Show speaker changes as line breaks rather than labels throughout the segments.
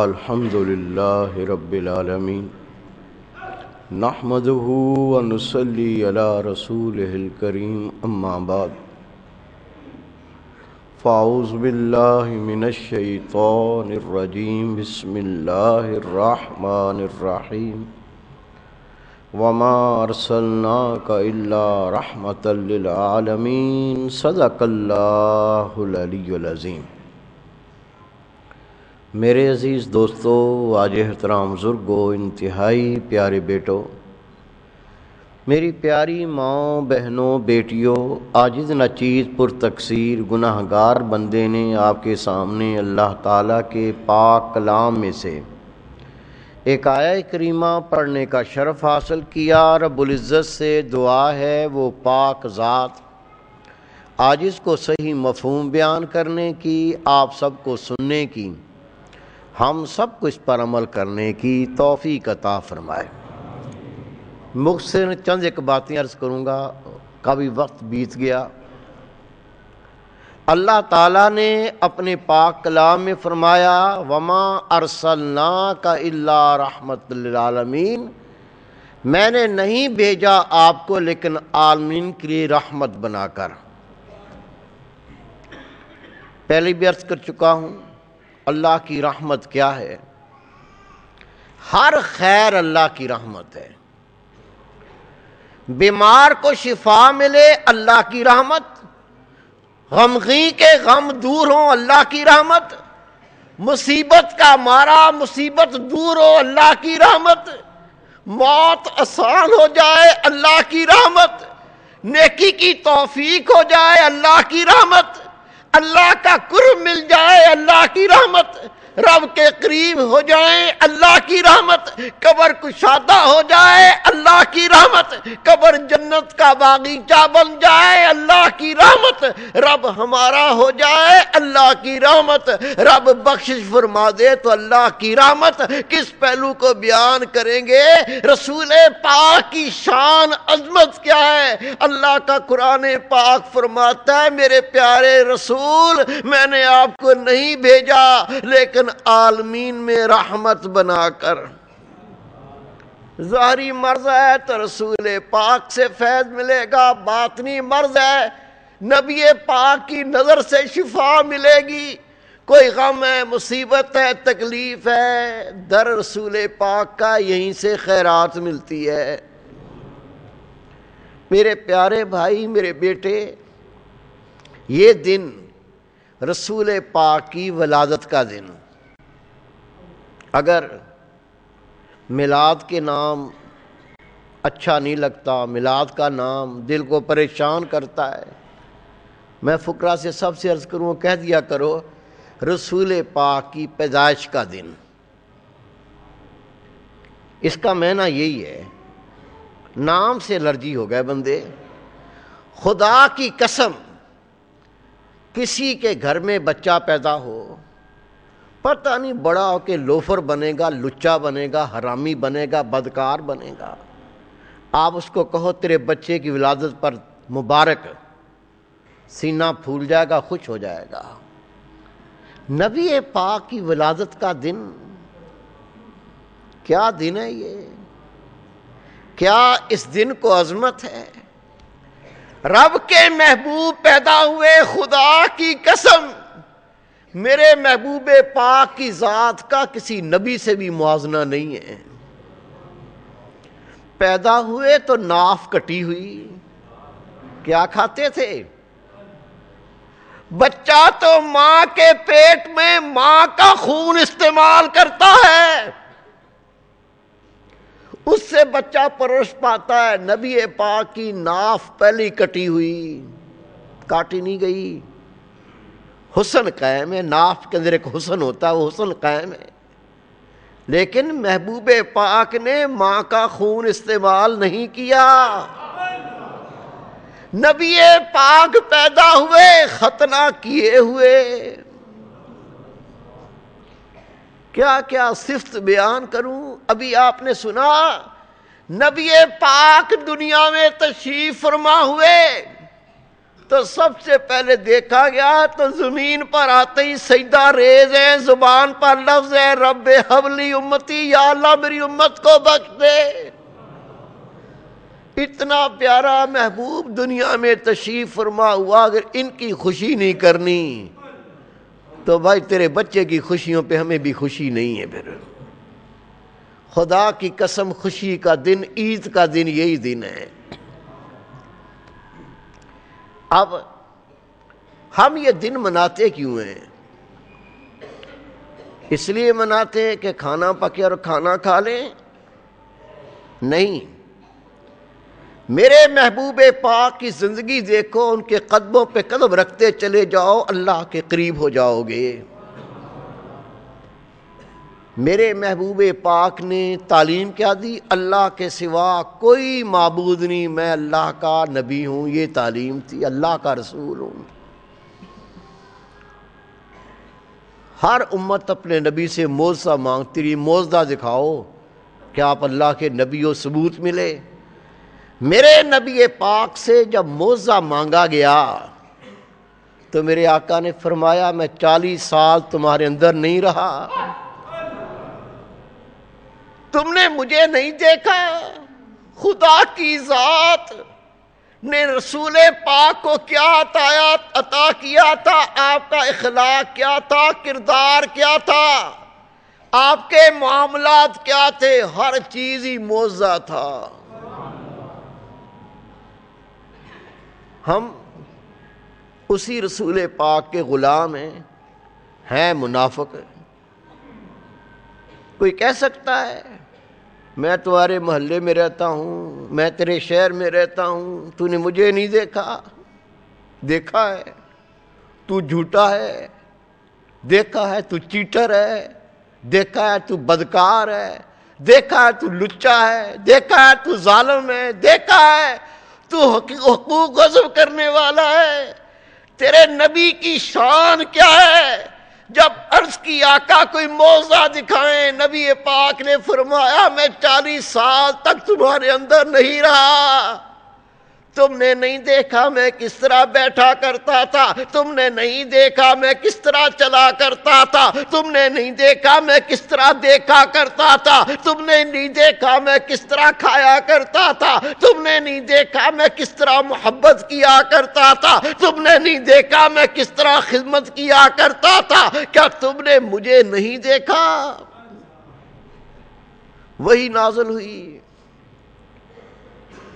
الحمدللہ رب العالمین نحمدہ ونصلی علی رسولہ الکریم اما بعد فاعوذ باللہ من الشیطان الرجیم بسم اللہ الرحمن الرحیم وما ارسلناک الا رحمۃ للعالمین صدق اللہ العلی العظیم۔ میرے عزیز دوستو، واجہ احترام بزرگو، انتہائی پیارے بیٹو، میری پیاری ماں، بہنوں، بیٹیوں، عاجز ناچیز پر تقصیر گناہ گار بندے نے آپ کے سامنے اللہ تعالیٰ کے پاک کلام میں سے ایک آیہ کریمہ پڑھنے کا شرف حاصل کیا۔ رب العزت سے دعا ہے وہ پاک ذات عاجز کو صحیح مفہوم بیان کرنے کی، آپ سب کو سننے کی، ہم سب کو اس پر عمل کرنے کی توفیق عطا فرمائے۔ مختصر چند ایک باتیں عرض کروں گا، کافی وقت بیت گیا۔ اللہ تعالیٰ نے اپنے پاک کلام میں فرمایا وما ارسلناک الا رحمۃ للعالمین، میں نے نہیں بھیجا آپ کو لیکن عالمین کے لیے رحمت بنا کر۔ پہلے بھی عرض کر چکا ہوں، اللہ کی رحمت کیا ہے؟ ہر خیر اللہ کی رحمت ہے۔ بیمار کو شفا ملے، اللہ کی رحمت۔ غمگین کے غم دور ہوں، اللہ کی رحمت۔ مصیبت کا مارا مصیبت دور ہو، اللہ کی رحمت۔ موت آسان ہو جائے، اللہ کی رحمت۔ نیکی کی توفیق ہو جائے، اللہ کی رحمت۔ اللہ کا قرب مل جائے، اللہ کی رحمت۔ رب کے قریب ہو جائیں، اللہ کی رحمت۔ قبر کشادہ ہو جائے، اللہ کی رحمت۔ قبر جنت کا باغیچہ بن جائے، اللہ کی رحمت۔ رب ہمارا ہو جائے، اللہ کی رحمت۔ رب بخشش فرما دے تو اللہ کی رحمت۔ کس پہلو کو بیان کریں گے؟ رسول پاک کی شان عظمت کیا ہے؟ اللہ کا قرآن پاک فرماتا ہے میرے پیارے رسول، میں نے آپ کو نہیں بھیجا لیکن عالمین میں رحمت بنا کر۔ ظاہری مرض ہے تو رسول پاک سے فیض ملے گا، باطنی مرض ہے نبی پاک کی نظر سے شفا ملے گی۔ کوئی غم ہے، مصیبت ہے، تکلیف ہے، در رسول پاک کا یہیں سے خیرات ملتی ہے۔ میرے پیارے بھائی، میرے بیٹے، یہ دن رسول پاک کی ولادت کا دن، اگر میلاد کے نام اچھا نہیں لگتا، میلاد کا نام دل کو پریشان کرتا ہے، میں فقراء سے سب سے عرض کروں، کہہ دیا کرو رسول پاک کی پیدائش کا دن۔ اس کا معنی یہی ہے، نام سے الرجی ہو گئے بندے۔ خدا کی قسم، کسی کے گھر میں بچہ پیدا ہو، پتہ نہیں بڑا ہو کے لوفر بنے گا، لچا بنے گا، حرامی بنے گا، بدکار بنے گا، آپ اس کو کہو تیرے بچے کی ولادت پر مبارک، سینہ پھول جائے گا، خوش ہو جائے گا۔ نبی پاک کی ولادت کا دن، کیا دن ہے یہ؟ کیا اس دن کو عظمت ہے؟ رب کے محبوب پیدا ہوئے، خدا کی قسم میرے محبوب پاک کی ذات کا کسی نبی سے بھی موازنہ نہیں ہے۔ پیدا ہوئے تو ناف کٹی ہوئی، کیا کھاتے تھے؟ بچہ تو ماں کے پیٹ میں ماں کا خون استعمال کرتا ہے، اس سے بچہ پرورش پاتا ہے۔ نبی پاک کی ناف پہلی کٹی ہوئی، کاٹی نہیں گئی، حسن قائم ہے۔ ناف کے اندر ایک حسن ہوتا ہے، وہ حسن قائم ہے، لیکن محبوب پاک نے ماں کا خون استعمال نہیں کیا۔ نبی پاک پیدا ہوئے ختنہ کیے ہوئے۔ کیا کیا صفت بیان کروں؟ ابھی آپ نے سنا نبی پاک دنیا میں تشریف فرما ہوئے تو سب سے پہلے دیکھا گیا تو زمین پر آتے ہی سجدہ ریز ہے، زبان پر لفظ ہے رب حبلی امتی، یا اللہ میری امت کو بخش دے۔ اتنا پیارا محبوب دنیا میں تشریف فرما ہوا، اگر ان کی خوشی نہیں کرنی تو بھائی تیرے بچے کی خوشیوں پہ ہمیں بھی خوشی نہیں ہے۔ پھر خدا کی قسم خوشی کا دن، عید کا دن یہی دن ہے۔ اب ہم یہ دن مناتے کیوں ہیں؟ اس لیے مناتے ہیں کہ کھانا پکے اور کھانا کھا لیں؟ نہیں، میرے محبوب پاک کی زندگی دیکھو، ان کے قدموں پہ قدم رکھتے چلے جاؤ، اللہ کے قریب ہو جاؤ گے۔ میرے محبوب پاک نے تعلیم کیا دی؟ اللہ کے سوا کوئی معبود نہیں، میں اللہ کا نبی ہوں، یہ تعلیم تھی، اللہ کا رسول ہوں۔ ہر امت اپنے نبی سے معجزہ مانگتی رہی، معجزہ دکھاؤ کہ آپ اللہ کے نبی ہو، ثبوت ملے۔ میرے نبی پاک سے جب معجزہ مانگا گیا تو میرے آقا نے فرمایا میں 40 سال تمہارے اندر نہیں رہا، تم نے مجھے نہیں دیکھا۔ خدا کی ذات نے رسول پاک کو کیا عطا کیا تھا؟ آپ کا اخلاق کیا تھا؟ کردار کیا تھا؟ آپ کے معاملات کیا تھے؟ ہر چیز ہی معجزہ تھا۔ ہم اسی رسول پاک کے غلام ہیں منافق۔ کوئی کہہ سکتا ہے میں تمہارے محلے میں رہتا ہوں، میں تیرے شہر میں رہتا ہوں، تو نے مجھے نہیں دیکھا؟ دیکھا ہے، تو جھوٹا ہے، دیکھا ہے تو چیٹر ہے، دیکھا ہے تو بدکار ہے، دیکھا ہے تو لچا ہے، دیکھا ہے تو ظالم ہے، دیکھا ہے تو حقوق غصب کرنے والا ہے۔ تیرے نبی کی شان کیا ہے؟ جب عرض کی آقا کوئی معجزہ دکھائیں، نبی پاک نے فرمایا میں 40 سال تک تمہارے اندر نہیں رہا، تم نے نہیں دیکھا میں کس طرح بیٹھا کرتا تھا، تم نے نہیں دیکھا میں کس طرح چلا کرتا تھا، تم نے نہیں دیکھا میں کس طرح دیکھا کرتا تھا، تم نے نہیں دیکھا میں کس طرح کھایا کرتا تھا، تم نے نہیں دیکھا میں کس طرح محبت کیا کرتا تھا، تم نے نہیں دیکھا میں کس طرح خدمت کیا کرتا تھا، کیا تم نے مجھے نہیں دیکھا؟ وہی نازل ہوئی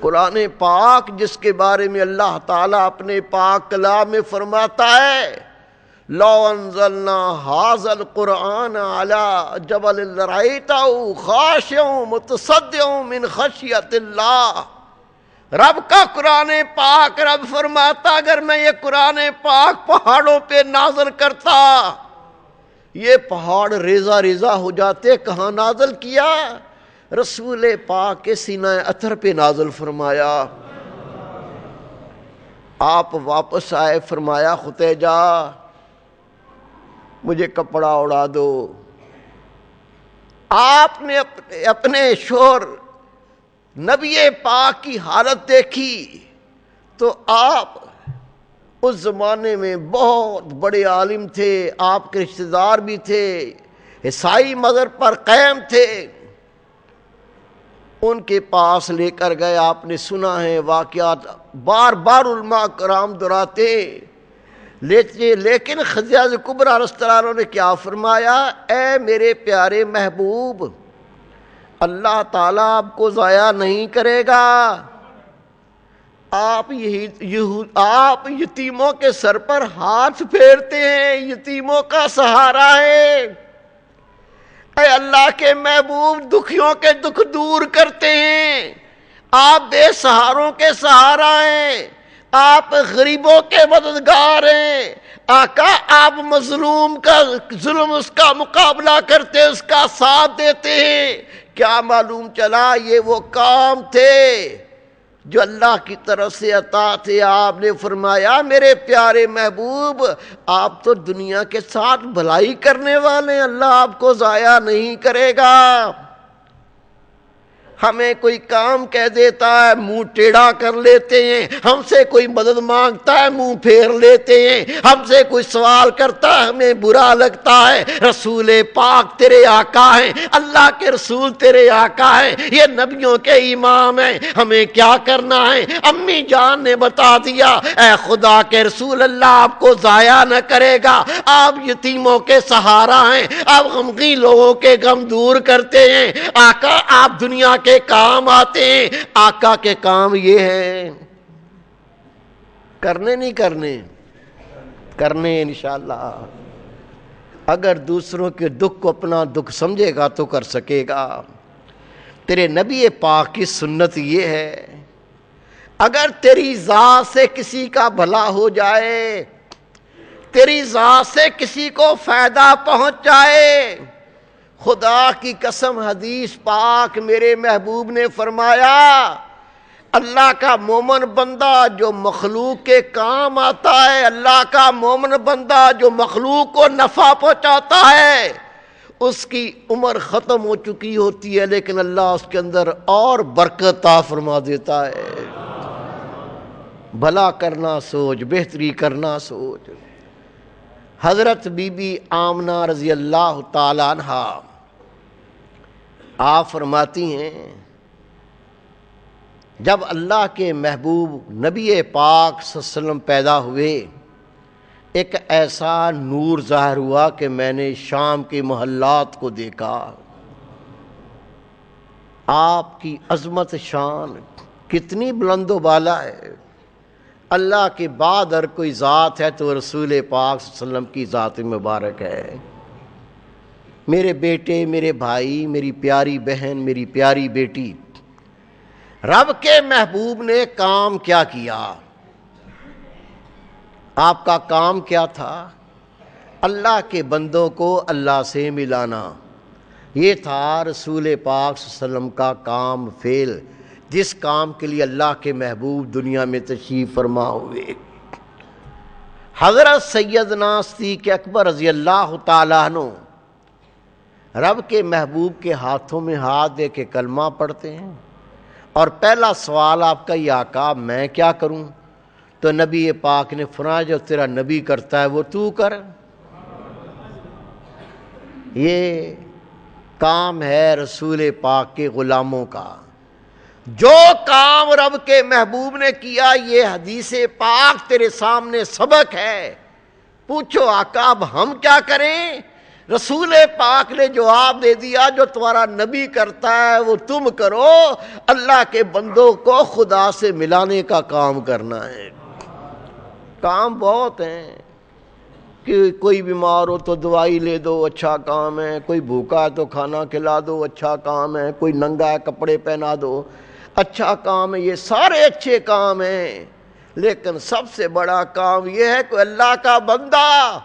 قرآن پاک، جس کے بارے میں اللہ تعالیٰ اپنے پاک کلام میں فرماتا ہے لو انزلنا ھذا القرآن علی جبل لرأیتہ خاشعا متصدعا من خشیۃ اللہ۔ رب کا قرآن پاک، رب فرماتا اگر میں یہ قرآن پاک پہاڑوں پہ نازل کرتا، یہ پہاڑ ریزہ ریزہ ہو جاتے۔ کہاں نازل کیا؟ رسول پاک کے سینہ اطہر پہ نازل فرمایا۔ آپ واپس آئے، فرمایا ختیجہ مجھے کپڑا اڑا دو۔ آپ نے اپنے شوہر نبی پاک کی حالت دیکھی تو آپ اس زمانے میں بہت بڑے عالم تھے، آپ کے رشتہ دار بھی تھے، عیسائی مذہب پر قائم تھے، ان کے پاس لے کر گئے۔ آپ نے سنا ہے واقعات، بار بار علماء کرام دہراتے لیکن خدیجہ کبریٰ رضی اللہ عنہا نے کیا فرمایا؟ اے میرے پیارے محبوب، اللہ تعالیٰ آپ کو ضائع نہیں کرے گا، آپ یتیموں کے سر پر ہاتھ پھیرتے ہیں، یتیموں کا سہارا ہے۔ اے اللہ کے محبوب، دکھیوں کے دکھ دور کرتے ہیں، آپ بے سہاروں کے سہارا ہیں، آپ غریبوں کے مددگار ہیں۔ آقا آپ مظلوم کا ظلم اس کا مقابلہ کرتے، اس کا ساتھ دیتے ہیں۔ کیا معلوم چلا؟ یہ وہ کام تھے جو اللہ کی طرف سے عطا تھے۔ آپ نے فرمایا میرے پیارے محبوب، آپ تو دنیا کے ساتھ بھلائی کرنے والے ہیں، اللہ آپ کو ضائع نہیں کرے گا۔ ہمیں کوئی کام کہہ دیتا ہے منہ ٹیڑھا کر لیتے ہیں، ہم سے کوئی مدد مانگتا ہے منہ پھیر لیتے ہیں، ہم سے کوئی سوال کرتا ہے ہمیں برا لگتا ہے۔ رسول پاک تیرے آقا ہیں، اللہ کے رسول تیرے آقا ہیں، یہ نبیوں کے امام ہیں، ہمیں کیا کرنا ہے؟ امی جان نے بتا دیا، اے خدا کے رسول اللہ آپ کو ضائع نہ کرے گا، آپ یتیموں کے سہارا ہیں، آپ غمگین لوگوں کے غم دور کرتے ہیں، آقا آپ دنیا کے کام آتے ہیں۔ آقا کے کام یہ ہیں، کرنے نہیں کرنے، کرنے انشاءاللہ۔ اگر دوسروں کے دکھ کو اپنا دکھ سمجھے گا تو کر سکے گا۔ تیرے نبی پاک کی سنت یہ ہے، اگر تیری ذات سے کسی کا بھلا ہو جائے، تیری ذات سے کسی کو فائدہ پہنچ جائے، خدا کی قسم حدیث پاک میرے محبوب نے فرمایا، اللہ کا مومن بندہ جو مخلوق کے کام آتا ہے، اللہ کا مومن بندہ جو مخلوق کو نفع پہنچاتا ہے، اس کی عمر ختم ہو چکی ہوتی ہے لیکن اللہ اس کے اندر اور برکت عطا فرما دیتا ہے۔ بھلا کرنا سوچ، بہتری کرنا سوچ۔ حضرت بی بی آمنہ رضی اللہ تعالی عنہا آپ فرماتی ہیں، جب اللہ کے محبوب نبی پاک صلی اللہ علیہ وسلم پیدا ہوئے، ایک ایسا نور ظاہر ہوا کہ میں نے شام کے محلات کو دیکھا۔ آپ کی عظمت شان کتنی بلند و بالا ہے۔ اللہ کے بعد اگر کوئی ذات ہے تو رسول پاک صلی اللہ علیہ وسلم کی ذات مبارک ہے۔ میرے بیٹے، میرے بھائی، میری پیاری بہن، میری پیاری بیٹی، رب کے محبوب نے کام کیا کیا؟ آپ کا کام کیا تھا؟ اللہ کے بندوں کو اللہ سے ملانا، یہ تھا رسول پاک صلی اللہ علیہ وسلم کا کام فعل، جس کام کے لیے اللہ کے محبوب دنیا میں تشریف فرما ہوئے۔ حضرت سیدنا صدیق اکبر رضی اللہ تعالیٰ عنہ رب کے محبوب کے ہاتھوں میں ہاتھ دے کے کلمہ پڑھتے ہیں، اور پہلا سوال آپ کا، یہ آقا میں کیا کروں؟ تو نبی پاک نے فرمایا جو تیرا نبی کرتا ہے وہ تو کر۔ یہ کام ہے رسول پاک کے غلاموں کا۔ جو کام رب کے محبوب نے کیا، یہ حدیث پاک تیرے سامنے سبق ہے۔ پوچھو آقا اب ہم کیا کریں؟ رسول پاک نے جواب دے دیا، جو تمہارا نبی کرتا ہے وہ تم کرو، اللہ کے بندوں کو خدا سے ملانے کا کام کرنا ہے۔ کام بہت ہیں، کہ کوئی بیمار ہو تو دوائی لے دو، اچھا کام ہے، کوئی بھوکا ہے تو کھانا کھلا دو، اچھا کام ہے، کوئی ننگا ہے کپڑے پہنا دو، اچھا کام ہے۔ یہ سارے اچھے کام ہیں، لیکن سب سے بڑا کام یہ ہے کہ اللہ کا بندہ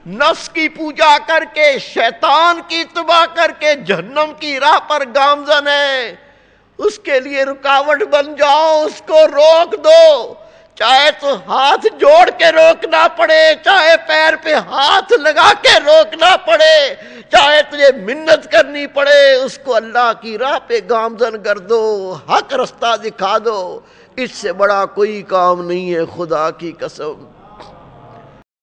نفس کی پوجا کر کے، شیطان کی اتباع کر کے جہنم کی راہ پر گامزن ہے، اس کے لیے رکاوٹ بن جاؤ، اس کو روک دو، چاہے تو ہاتھ جوڑ کے روکنا پڑے، چاہے پیر پہ ہاتھ لگا کے روکنا پڑے، چاہے تجھے منت کرنی پڑے، اس کو اللہ کی راہ پہ گامزن کر دو، حق رستہ دکھا دو۔ اس سے بڑا کوئی کام نہیں ہے، خدا کی قسم۔